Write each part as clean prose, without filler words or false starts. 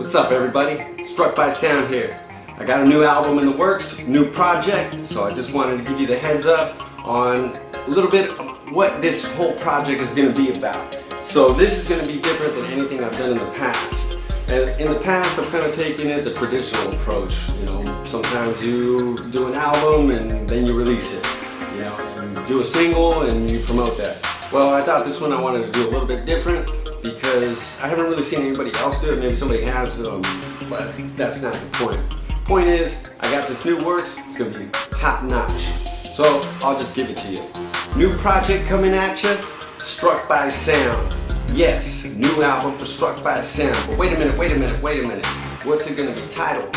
What's up everybody? Struck by Sound here. I got a new album in the works, new project, so I just wanted to give you the heads up on a little bit of what this whole project is going to be about. So this is going to be different than anything I've done in the past. And in the past I've kind of taken it the traditional approach. You know, sometimes you do an album and then you release it. You know, you do a single and you promote that. Well, I thought this one I wanted to do a little bit different because I haven't really seen anybody else do it. Maybe somebody has, but that's not the point. Point is, I got this new works, it's gonna be top notch. So I'll just give it to you. New project coming at you, Struck by Sound. Yes, new album for Struck by Sound. But wait a minute. What's it gonna be titled?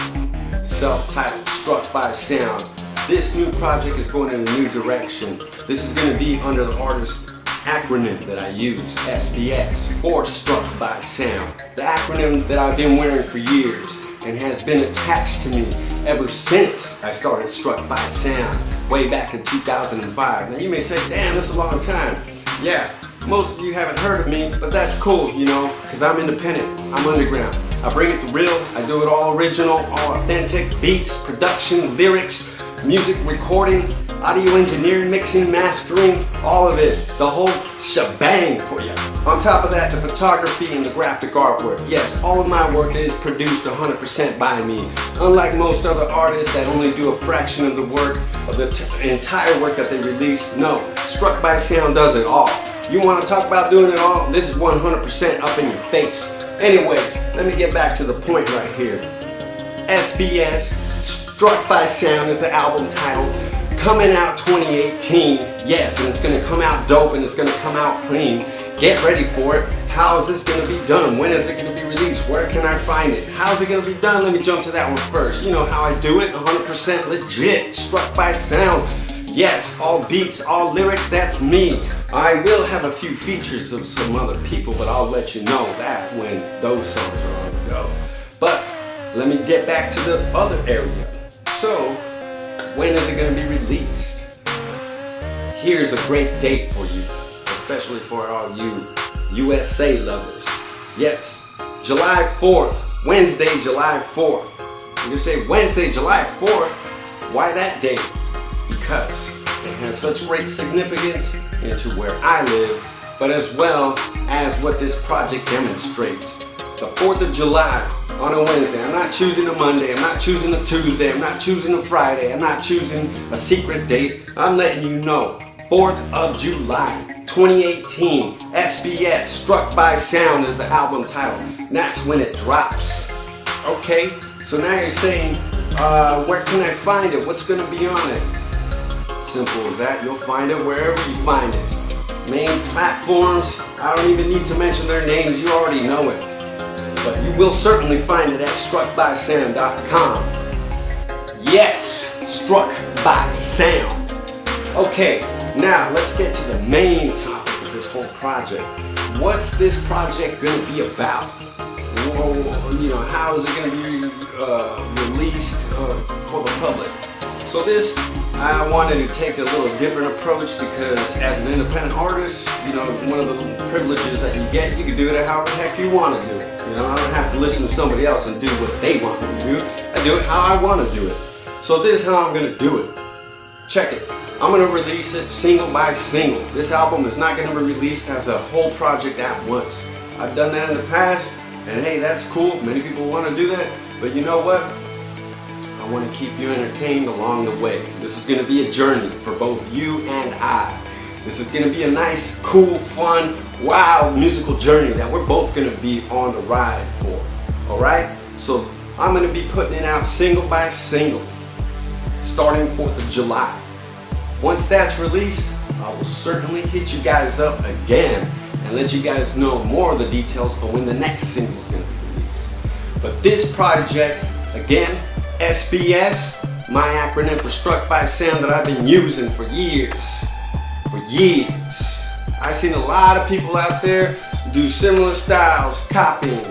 Self-titled, Struck by Sound. This new project is going in a new direction. This is gonna be under the artist acronym that I use, SBS, for Struck by Sound. The acronym that I've been wearing for years and has been attached to me ever since I started Struck by Sound way back in 2005. Now you may say, damn, that's a long time. Yeah, most of you haven't heard of me, but that's cool, you know, because I'm independent, I'm underground. I bring it to real, I do it all original, all authentic, beats, production, lyrics, music recording, audio engineering, mixing, mastering, all of it, the whole shebang for you. On top of that, the photography and the graphic artwork. Yes, all of my work is produced 100% by me. Unlike most other artists that only do a fraction of the work, of the entire work that they release, no, Struck by Sound does it all. You want to talk about doing it all? This is 100% up in your face. Anyways, let me get back to the point right here. SBS, Struck by Sound is the album title. Coming out 2018, yes, and it's gonna come out dope and it's gonna come out clean. Get ready for it. How is this gonna be done? When is it gonna be released? Where can I find it? How's it gonna be done? Let me jump to that one first. You know how I do it, 100% legit, Struck by Sound. Yes, all beats, all lyrics, that's me. I will have a few features of some other people, but I'll let you know that when those songs are on the go. But let me get back to the other area. So, when is it going to be released? Here's a great date for you, especially for all you USA lovers. Yes, July 4th, Wednesday, July 4th. You say Wednesday, July 4th, why that date? Because it has such great significance into where I live, but as well as what this project demonstrates. The 4th of July on a Wednesday. I'm not choosing a Monday, I'm not choosing a Tuesday, I'm not choosing a Friday, I'm not choosing a secret date. I'm letting you know, 4th of July, 2018, SBS, Struck by Sound is the album title. And that's when it drops. Okay, so now you're saying, where can I find it? What's gonna be on it? Simple as that, you'll find it wherever you find it. Main platforms, I don't even need to mention their names, you already know it. But you will certainly find it at struckbysound.com. Yes, Struck by Sound. Okay, now let's get to the main topic of this whole project. What's this project going to be about? You know, how is it going to be released for the public? So this, I wanted to take a little different approach because as an independent artist, you know, one of the privileges that you get, you can do it however the heck you want to do it. You know, I don't have to listen to somebody else and do what they want me to do. I do it how I want to do it. So this is how I'm going to do it. Check it. I'm going to release it single by single. This album is not going to be released as a whole project at once. I've done that in the past, and hey, that's cool. Many people want to do that, but you know what? I want to keep you entertained along the way. This is going to be a journey for both you and I. This is going to be a nice, cool, fun, wild musical journey that we're both going to be on the ride for. Alright? So I'm going to be putting it out single by single, starting 4th of July. Once that's released, I will certainly hit you guys up again and let you guys know more of the details of when the next single is going to be released. But this project, again, SBS, my acronym for Struck by Sound that I've been using for years. I've seen a lot of people out there do similar styles, copying.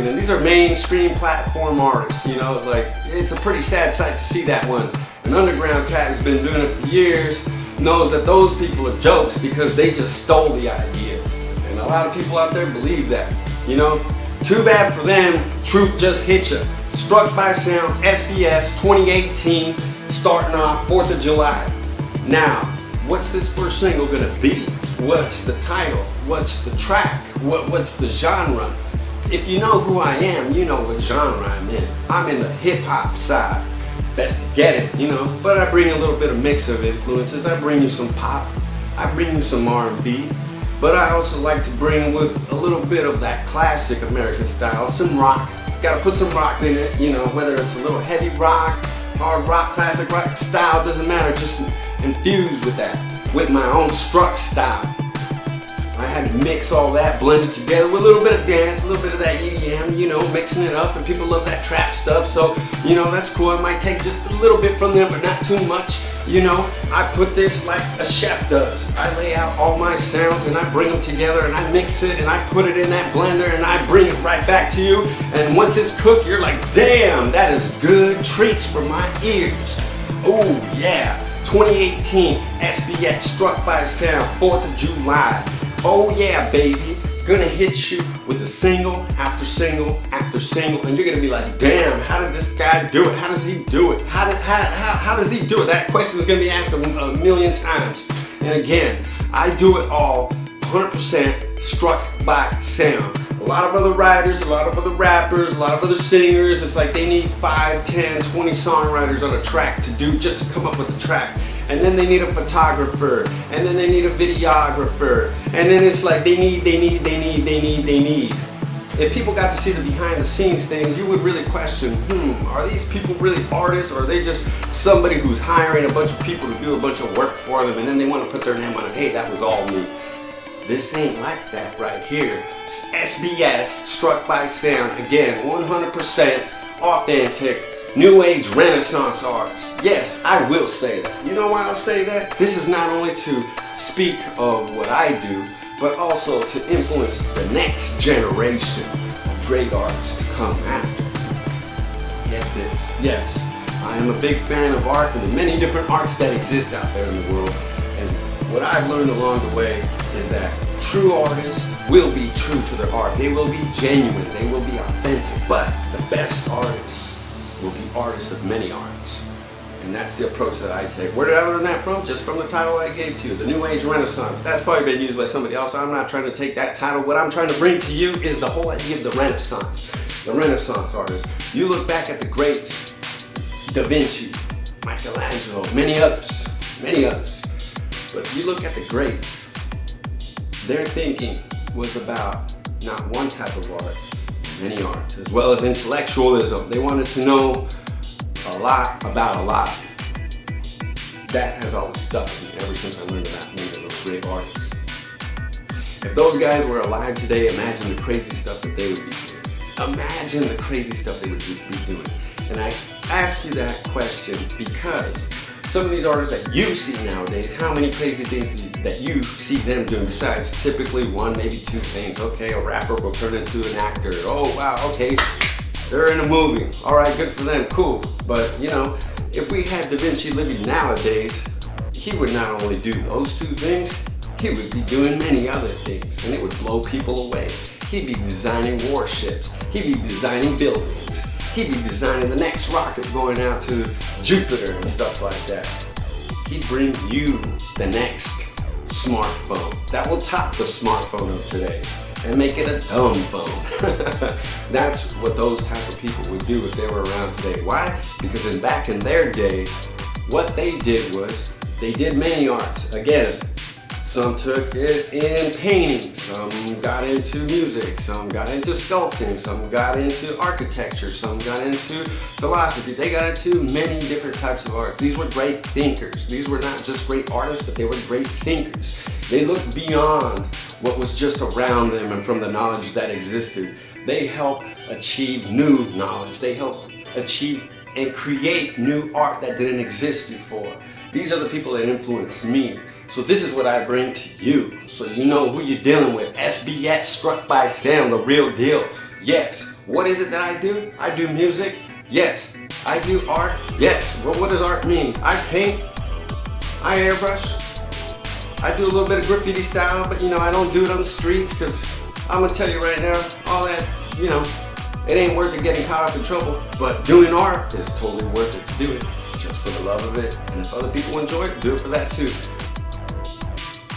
And these are mainstream platform artists, you know, like it's a pretty sad sight to see that one. An underground cat has been doing it for years, knows that those people are jokes because they just stole the ideas. And a lot of people out there believe that. You know, too bad for them, truth just hit ya. Struck by Sound, SBS 2018, starting off 4th of July. Now, what's this first single gonna be? What's the title? What's the track? What's the genre? If you know who I am, you know what genre I'm in. I'm in the hip hop side. Best to get it, you know, but I bring a little bit of mix of influences. I bring you some pop, I bring you some R&B, but I also like to bring with a little bit of that classic American style, some rock. Gotta put some rock in it, you know, whether it's a little heavy rock, hard rock, classic rock style, doesn't matter, just infused with that, with my own Struck style. I had to mix all that, blend it together with a little bit of dance, a little bit of that EDM, you know, mixing it up, and people love that trap stuff, so, you know, that's cool. I might take just a little bit from them, but not too much, you know. I put this like a chef does. I lay out all my sounds, and I bring them together, and I mix it, and I put it in that blender, and I bring it right back to you, and once it's cooked, you're like, damn, that is good treats for my ears. Oh, yeah. 2018 SBS Struck by Sound, 4th of July. Oh yeah, baby, gonna hit you with a single after single after single, and you're gonna be like, damn, how did this guy do it? How does he do it? How does he do it? That question is gonna be asked a million times. And again, I do it all 100% Struck by Sound. A lot of other writers, a lot of other rappers, a lot of other singers, it's like they need 5, 10, 20 songwriters on a track to do, just to come up with a track. And then they need a photographer, and then they need a videographer, and then it's like they need. If people got to see the behind the scenes things, you would really question, are these people really artists, or are they just somebody who's hiring a bunch of people to do a bunch of work for them, and then they want to put their name on it, hey, that was all me. This ain't like that right here. SBS, Struck by Sound, again, 100% authentic, New Age Renaissance arts. Yes, I will say that. You know why I'll say that? This is not only to speak of what I do, but also to influence the next generation of great artists to come after. Get this. Yes, I am a big fan of art and the many different arts that exist out there in the world. And what I've learned along the way is that true artists will be true to their art. They will be genuine. They will be authentic. But the best artists will be artists of many arts. And that's the approach that I take. Where did I learn that from? Just from the title I gave to you, the New Age Renaissance. That's probably been used by somebody else, so I'm not trying to take that title. What I'm trying to bring to you is the whole idea of the Renaissance. The Renaissance artists. You look back at the greats, Da Vinci, Michelangelo, many others. But if you look at the greats, their thinking was about not one type of art, many arts, as well as intellectualism. They wanted to know a lot about a lot. That has always stuck with me ever since I learned about many of those great artists. If those guys were alive today, imagine the crazy stuff that they would be doing. Imagine the crazy stuff they would be doing. And I ask you that question because some of these artists that you see nowadays, how many crazy things that you see them doing besides typically one, maybe two things? Okay, a rapper will turn into an actor. Oh wow, okay, they're in a movie. All right, good for them, cool. But you know, if we had Da Vinci living nowadays, he would not only do those two things, he would be doing many other things, and it would blow people away. He'd be designing warships. He'd be designing buildings. He'd be designing the next rocket going out to Jupiter and stuff like that. He'd bring you the next smartphone that will top the smartphone of today and make it a dumb phone. That's what those type of people would do if they were around today. Why? Because back in their day, what they did was they did many arts. Again, some took it in painting, some got into music, some got into sculpting, some got into architecture, some got into philosophy. They got into many different types of arts. These were great thinkers. These were not just great artists, but they were great thinkers. They looked beyond what was just around them and from the knowledge that existed. They helped achieve new knowledge. They helped achieve and create new art that didn't exist before. These are the people that influenced me. So this is what I bring to you, so you know who you're dealing with. SBS, Struck by Sound, the real deal. Yes. What is it that I do? I do music. Yes. I do art. Yes. Well, what does art mean? I paint. I airbrush. I do a little bit of graffiti style, but you know, I don't do it on the streets because I'm gonna tell you right now, all that, you know, it ain't worth it getting caught up in trouble, but doing art is totally worth it to do it, just for the love of it. And if other people enjoy it, do it for that too.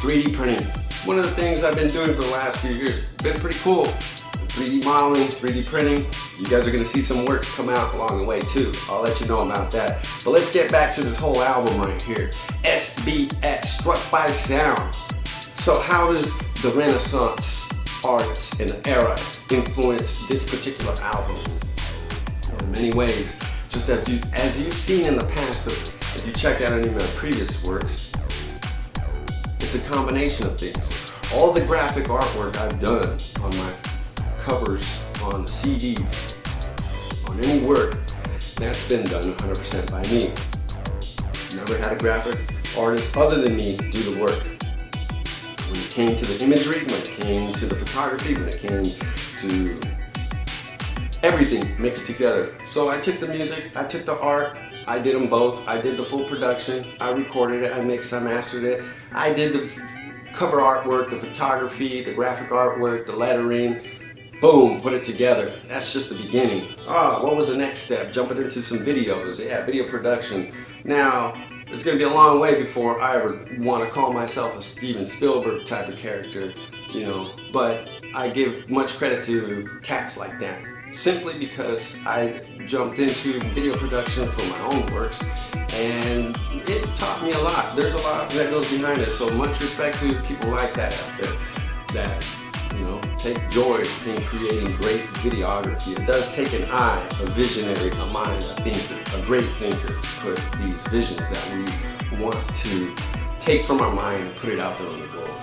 3D printing. One of the things I've been doing for the last few years. Been pretty cool. 3D modeling, 3D printing. You guys are gonna see some works come out along the way too. I'll let you know about that. But let's get back to this whole album right here. SBS, Struck by Sound. So how does the Renaissance artists and era influence this particular album? In many ways. Just as you've seen in the past, if you check out any of my previous works, it's a combination of things. All the graphic artwork I've done on my covers, on the CDs, on any work, that's been done 100% by me. Never had a graphic artist other than me do the work. When it came to the imagery, when it came to the photography, when it came to everything mixed together. So I took the music, I took the art, I did them both. I did the full production, I recorded it, I mixed, I mastered it. I did the cover artwork, the photography, the graphic artwork, the lettering. Boom, put it together. That's just the beginning. What was the next step? Jumping into some videos. Yeah, video production. Now, it's gonna be a long way before I ever want to call myself a Steven Spielberg type of character, you know, but I give much credit to cats like that, simply because I jumped into video production for my own works, and it taught me a lot. There's a lot that goes behind it, so much respect to people like that out there that, you know, take joy in creating great videography. It does take an eye, a visionary, a mind, a thinker, a great thinker to put these visions that we want to take from our mind and put it out there on the world.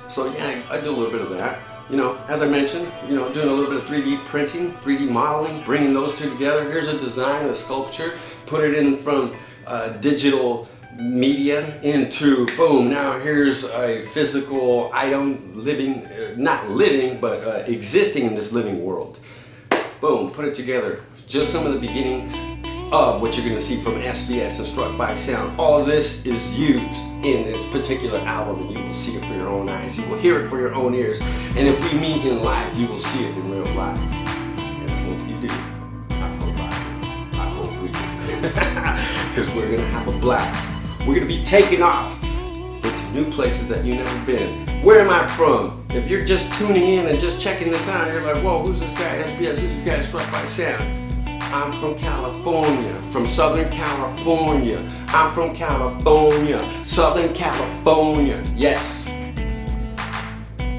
So yeah, I do a little bit of that. You know, as I mentioned, you know, doing a little bit of 3D printing, 3D modeling, bringing those two together. Here's a design, a sculpture, put it in from digital media into, boom, now here's a physical item living, not living, but existing in this living world. Boom, put it together. Just some of the beginnings of what you're going to see from SBS and Struck by Sound. All this is used in this particular album, and you will see it for your own eyes. You will hear it for your own ears. And if we meet in life, you will see it in real life. And I hope you do. I hope we do. Because we're going to have a blast. We're going to be taking off into new places that you've never been. Where am I from? If you're just tuning in and just checking this out, you're like, whoa, who's this guy, SBS? Who's this guy, Struck by Sound? I'm from California, from Southern California. I'm from California, Southern California. Yes.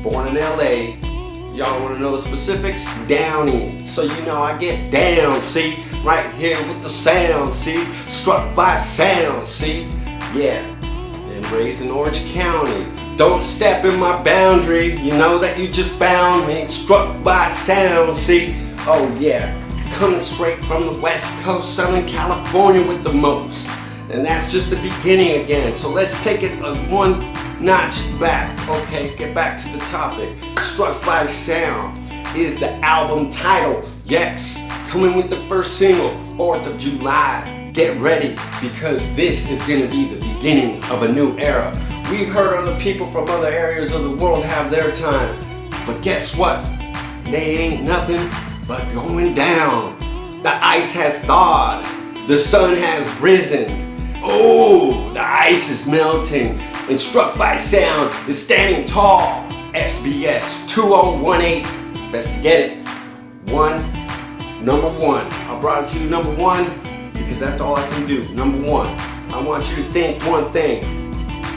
Born in LA. Y'all want to know the specifics? Downey. So you know I get down, see? Right here with the sound, see? Struck by Sound, see? Yeah. And raised in Orange County. Don't step in my boundary. You know that you just bound me. Struck by Sound, see? Oh yeah. Coming straight from the West Coast, Southern California with the most. And that's just the beginning again. So let's take it one notch back. Okay, get back to the topic. Struck by Sound is the album title. Yes, coming with the first single, 4th of July. Get ready, because this is going to be the beginning of a new era. We've heard other people from other areas of the world have their time. But guess what? They ain't nothing but going down. The ice has thawed. The sun has risen. Oh, the ice is melting. And Struck by Sound is standing tall. SBS 2018. Best to get it. Number one. I brought it to you number one because that's all I can do. Number one. I want you to think one thing.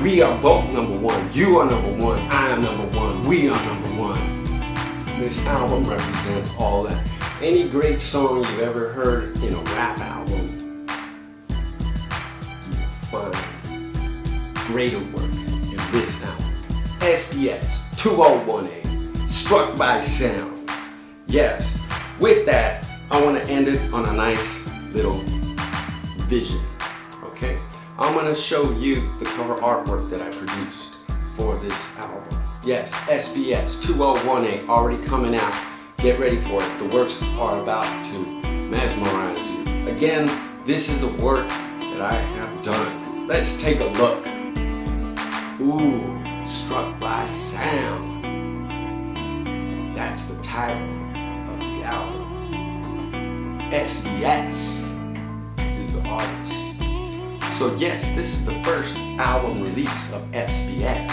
We are both number one. You are number one. I am number one. We are number one. This album represents all that. Any great song you've ever heard in a rap album, you find greater work in this album. SBS 2018, Struck by Sound. Yes, with that, I want to end it on a nice little vision, okay? I'm going to show you the cover artwork that I produced for this album. Yes, SBS 2018 already coming out. Get ready for it. The works are about to mesmerize you. Again, this is a work that I have done. Let's take a look. Ooh, Struck by Sound. That's the title of the album. SBS is the artist. So yes, this is the first album release of SBS.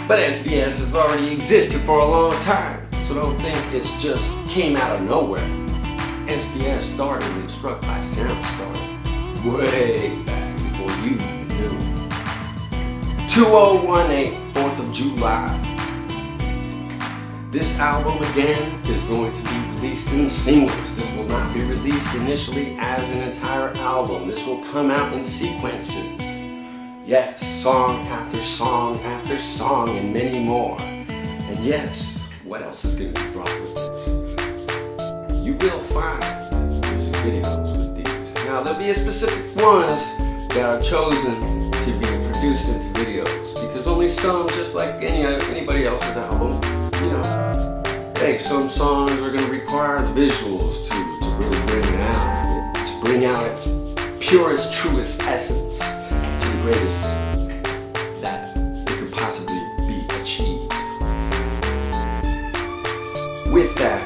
But SBS has already existed for a long time, so don't think it's just came out of nowhere. SBS started and Struck by Sound started way back before you knew. 2018, 4th of July. This album again is going to be released in singles. This will not be released initially as an entire album. This will come out in sequences. Yes, song after song after song and many more. And yes, what else is going to be brought with this? You will find music videos with these. Now there'll be specific ones that are chosen to be produced into videos, because only some, just like anybody else's album, you know, hey, some songs are going to require the visuals to really bring out its purest, truest essence to the greatest that it could possibly be achieved. With that,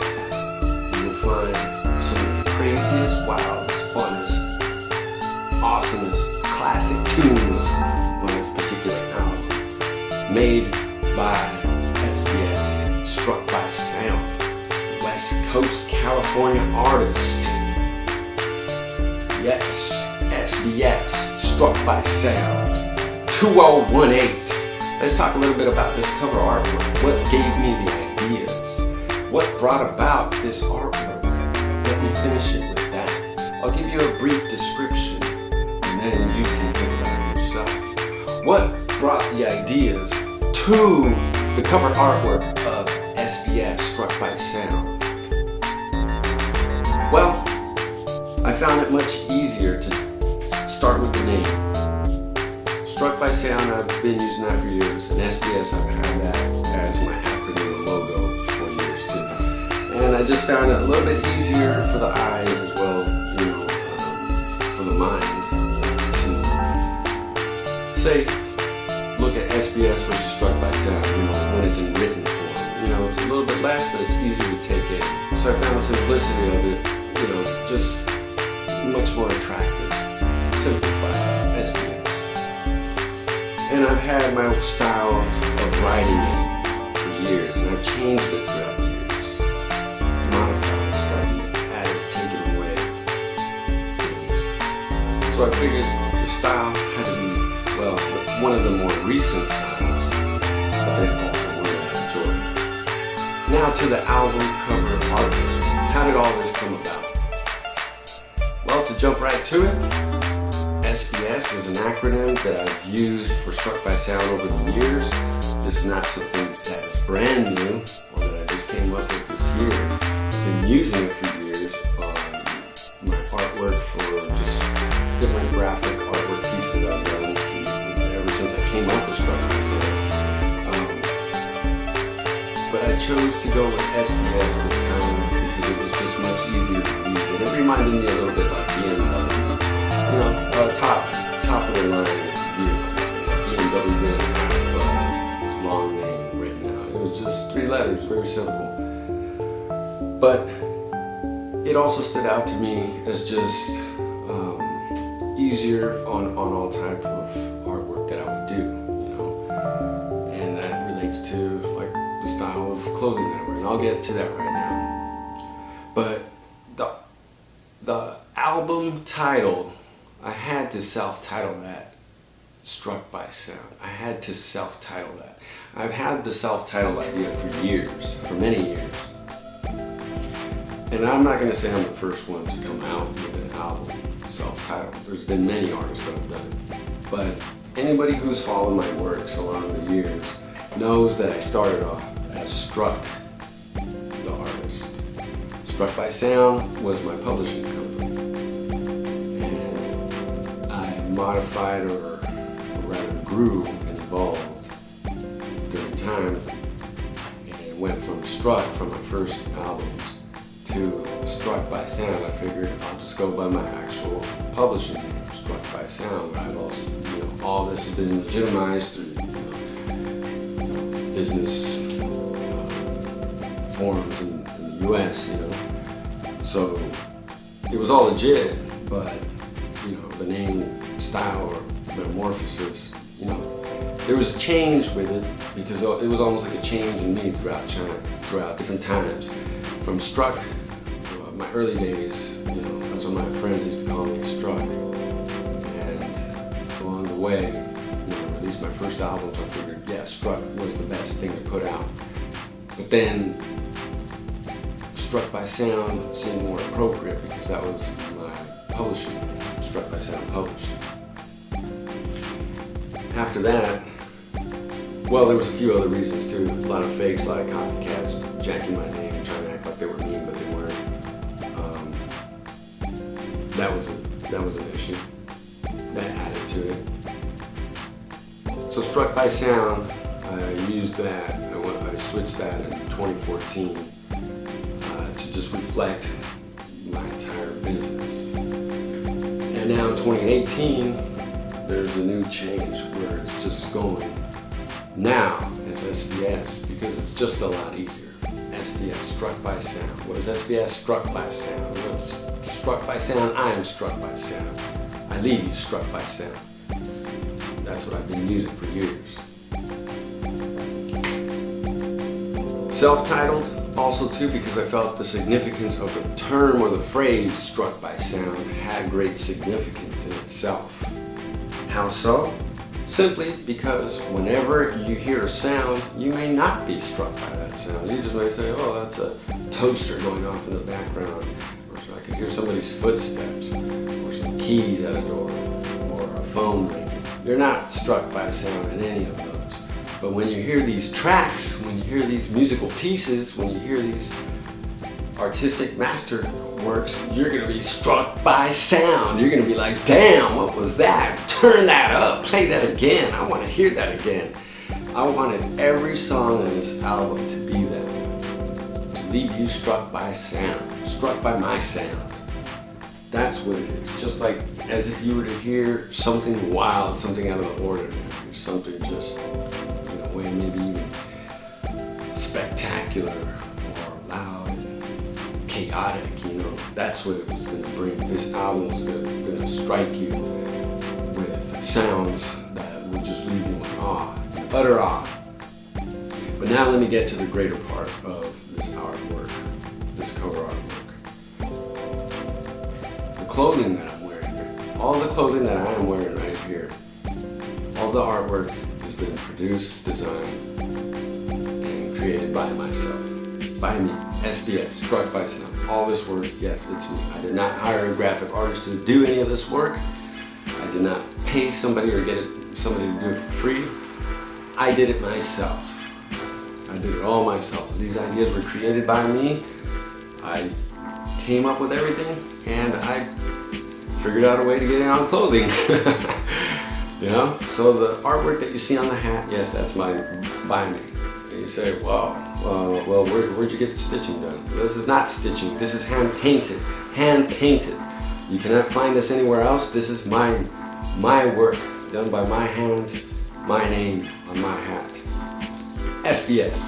you will find some of the craziest, wildest, funnest, awesomest, classic tunes on this particular album, made by SBS, Struck by Sound, West Coast California artist. Yes, SBS, Struck by Sound, 2018. Let's talk a little bit about this cover artwork. What gave me the ideas? What brought about this artwork? Let me finish it with that. I'll give you a brief description, and then you can think about it yourself. What brought the ideas to the cover artwork of SBS, Struck by Sound? Well, I found it much easier to start with the name. Struck by Sound, I've been using that for years, and SBS, I've had that as my acronym logo for years too. And I just found it a little bit easier for the eyes as well, you know, for the mind to say, look at SBS versus Struck by Sound, you know, when it's in written form. You know, it's a little bit less, but it's easier to take in. So I found the simplicity of it, you know, just much more attractive, simplified SBS. And I've had my style of writing it for years, and I've changed it throughout the years. Modified, started, added, taken away things. So I figured the style had to be, well, one of the more recent styles, but then also one that I enjoy. Now to the album cover artwork. How did all this come about? Well, to jump right to it, SBS is an acronym that I've used for Struck by Sound over the years. This is not something that is brand new or that I just came up with this year. I've been using it for years on my artwork for just different graphic artwork pieces I've done ever since I came up with Struck by Sound. But I chose to go with SBS this time because it was just much easier to use. And it reminded me a little bit like BMW. You know, top of the line vehicle. BMW didn't have this long name written out. It was just 3 letters, very simple. But it also stood out to me as just easier on all type of artwork that I would do, you know. And that relates to like the style of clothing that I wear. And I'll get to that right now. But the album title, I had to self-title that Struck by Sound. I had to self-title that. I've had the self-title idea for years, for many years. And I'm not going to say I'm the first one to come out with an album self-titled. There's been many artists that have done it. But anybody who's followed my works along the years knows that I started off as Struck, the artist. Struck by Sound was my publishing company. Modified or rather grew and evolved during time, and went from Struck, from my first albums, to Struck by Sound. I figured I'll just go by my actual publishing name, Struck by Sound. I've also, you know, all this has been legitimized through, you know, business forums in the US, you know. So it was all legit, but you know, the name, style, or metamorphosis, you know, there was a change with it because it was almost like a change in me throughout China, throughout different times. From Struck, my early days, you know, that's what my friends used to call me, Struck. And along the way, you know, at least my first albums, I figured, yeah, Struck was the best thing to put out. But then Struck by Sound seemed more appropriate because that was my publishing name, Struck by Sound Publishing. After that, well, there was a few other reasons too. A lot of fakes, a lot of copycats jacking my name, trying to act like they were me, but they weren't. That was an issue. That added to it. So Struck by Sound, I used that. I switched that in 2014 to just reflect my entire business. And now in 2018, there's a new change where it's just going. Now it's SBS because it's just a lot easier. SBS, Struck by Sound. What is SBS? Struck by Sound. What's Struck by Sound? I am struck by sound. I leave you struck by sound. That's what I've been using for years. Self-titled also too because I felt the significance of the term or the phrase struck by sound had great significance in itself. How so? Simply because whenever you hear a sound, you may not be struck by that sound. You just might say, oh, that's a toaster going off in the background, or so I can hear somebody's footsteps, or some keys at a door, or a phone ringing. You're not struck by a sound in any of those. But when you hear these tracks, when you hear these musical pieces, when you hear these artistic masterworks, you're gonna be struck by sound. You're gonna be like, damn, what was that? Turn that up, play that again. I wanna hear that again. I wanted every song in this album to be that. To leave you struck by sound, struck by my sound. That's what it is. Just like as if you were to hear something wild, something out of the ordinary, something just, you know, way maybe even spectacular or loud and chaotic, you know. That's what it was going to bring. This album was going to strike you with sounds that would just leave you in awe, utter awe. But now let me get to the greater part of this artwork, this cover artwork. The clothing that I'm wearing here, all the clothing that I am wearing right here, all the artwork has been produced, designed, and created by myself, by me, SBS, Struck by Sound. All this work, yes, it's me. I did not hire a graphic artist to do any of this work. I did not pay somebody or get somebody to do it for free. I did it myself. I did it all myself. These ideas were created by me. I came up with everything, and I figured out a way to get it on clothing. You know? So the artwork that you see on the hat, yes, that's mine, by me. And you say, well, where'd you get the stitching done? This is not stitching. This is hand painted. Hand painted. You cannot find this anywhere else. This is my work, done by my hands, my name on my hat. SBS.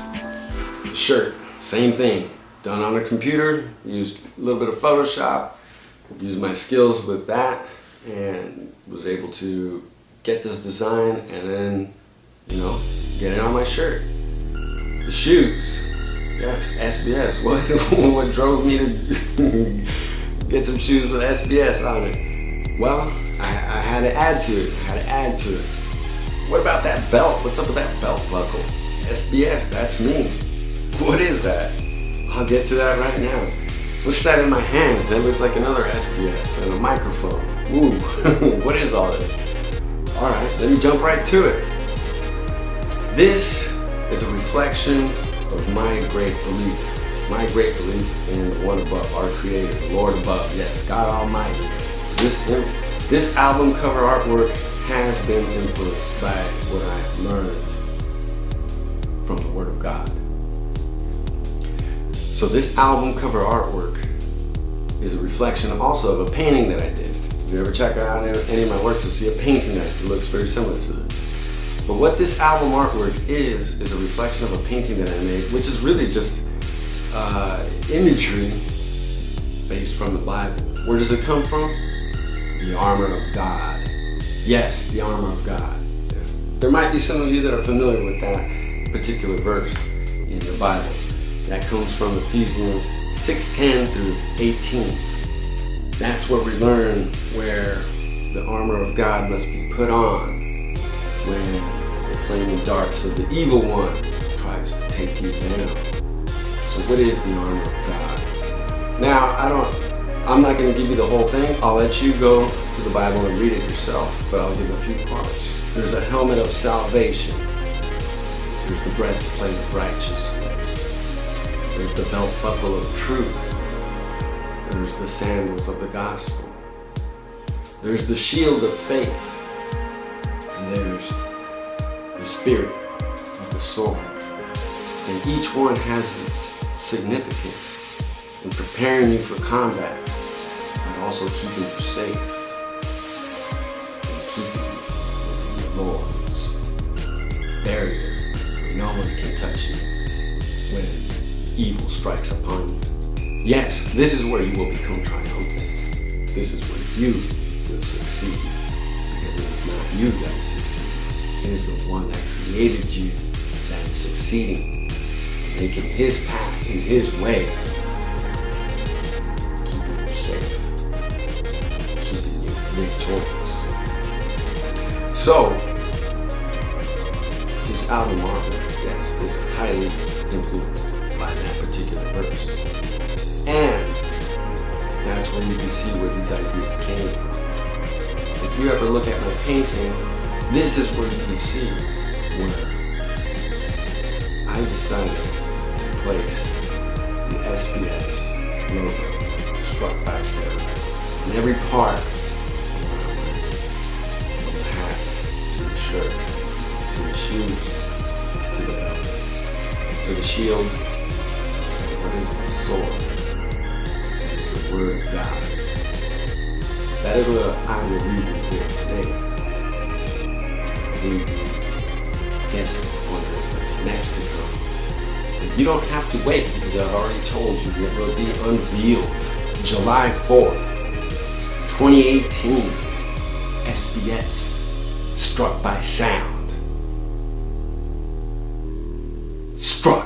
The shirt, same thing. Done on a computer, used a little bit of Photoshop, used my skills with that, and was able to get this design and then, you know, get it on my shirt. The shoes, yes, SBS. What drove me to get some shoes with SBS on it? Well, I had to add to it. What about that belt? What's up with that belt buckle? SBS, that's me. What is that? I'll get to that right now. What's that in my hand? That looks like another SBS and a microphone. Ooh, what is all this? All right, let me jump right to it. This is a reflection of my great belief in the one above, our Creator, the Lord above, yes, God Almighty. This album cover artwork has been influenced by what I've learned from the Word of God. So this album cover artwork is a reflection also of a painting that I did. If you ever check out any of my works, you'll see a painting that looks very similar to this. But what this album artwork is a reflection of a painting that I made, which is really just imagery based from the Bible. Where does it come from? The armor of God. Yes, the armor of God. There might be some of you that are familiar with that particular verse in the Bible. That comes from Ephesians 6:10 through 18. That's where we learn where the armor of God must be put on when the flaming darts of the evil one tries to take you down. So what is the armor of God? Now, I'm not going to give you the whole thing. I'll let you go to the Bible and read it yourself, but I'll give a few parts. There's a helmet of salvation. There's the breastplate of righteousness. There's the belt buckle of truth. There's the sandals of the gospel. There's the shield of faith. And there's the spirit of the sword. And each one has its significance in preparing you for combat, but also keeping you safe and keeping you within the Lord's barrier where no one can touch you when evil strikes upon you. Yes, this is where you will become triumphant. This is where you will succeed, because it is not you that succeeds. It is the one that created you that is succeeding, making his path in his way, keeping you safe, keeping you victorious. So, this album armor, yes, is highly influenced by that particular verse. And that's where you can see where these ideas came from. If you ever look at my painting, this is where you can see where I decided to place the SBS logo, Struck by Sound, in every part, from the hat to the shirt, to the shoes, to the belt, to the shield. What is the sword? Word of God. That is what I will leave you with today. Leave you guessing, wondering what's next to come. But you don't have to wait, because I've already told you it will be unveiled July 4th, 2018. SBS, Struck by Sound. Struck.